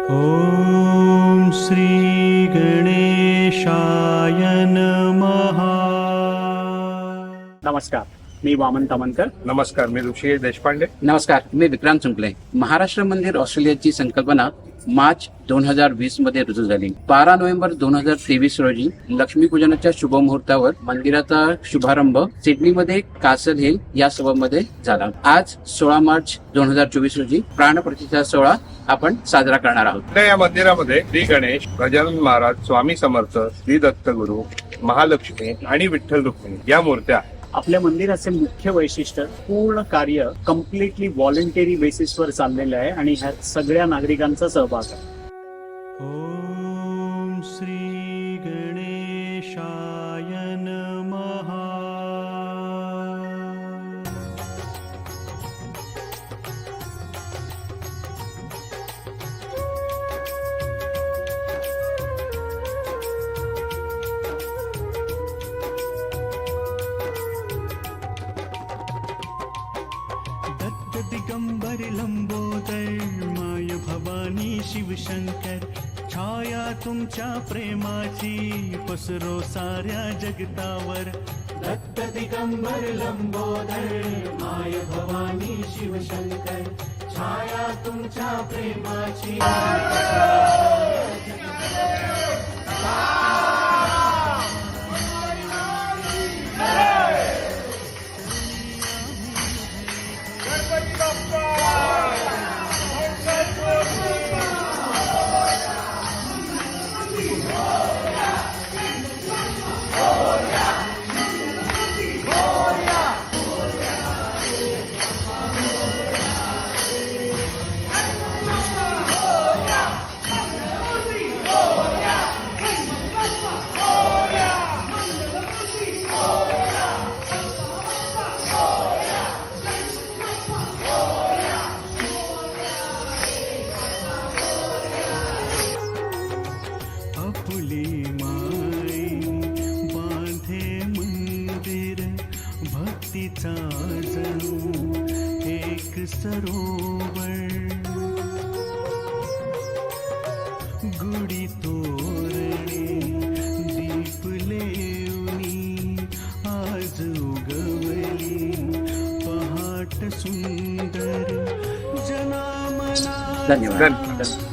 ओम श्री गणेशाय नमः। नमस्कार, मी वामन तामणकर. नमस्कार, मी ऋषिकेश देशपांडे. नमस्कार, मी विक्रांत सुंकले. महाराष्ट्र मंदिर ऑस्ट्रेलियाची संकल्पना मार्च 2020 मध्ये रुजू झाली. 12 नोव्हेंबर 2023 रोजी लक्ष्मीपूजनाच्या शुभमुहूर्तावर मंदिराचा शुभारंभ सिडनीमध्ये कासल हिल या सभामध्ये झाला. आज 16 मार्च 2024 रोजी प्राणप्रतिष्ठा सोहळा आपण साजरा करणार आहोत. या मंदिरामध्ये श्री गणेश, गजानन महाराज, स्वामी समर्थ, श्री दत्तगुरु, महालक्ष्मी आणि विठ्ठल रुक्मिणी या मूर्त्या आहेत. आपल्या मंदिराचे मुख्य वैशिष्ट्य पूर्ण कार्य कम्प्लिटली व्हॉलंटरी बेसिसवर चाललेलं आहे आणि ह्यात सगळ्या नागरिकांचा सहभाग आहे. ओम श्री गणेशाय नमः. दिगंबर लंबोदर माय भवानी शिवशंकर, छाया तुमच्या प्रेमाची पसरो साऱ्या जगतावर. दत्त दिगंबर लंबोदर माय भवानी शिवशंकर, छाया तुमच्या प्रेमाची. आपुली माई बांधे मंदिर, भक्तीचा जणू एक सरोवर. गुढी तोरणे दीप लेवणी, आज उगवली पहाट सुंदर. जनामना धन्यवाद. धन्यवाद.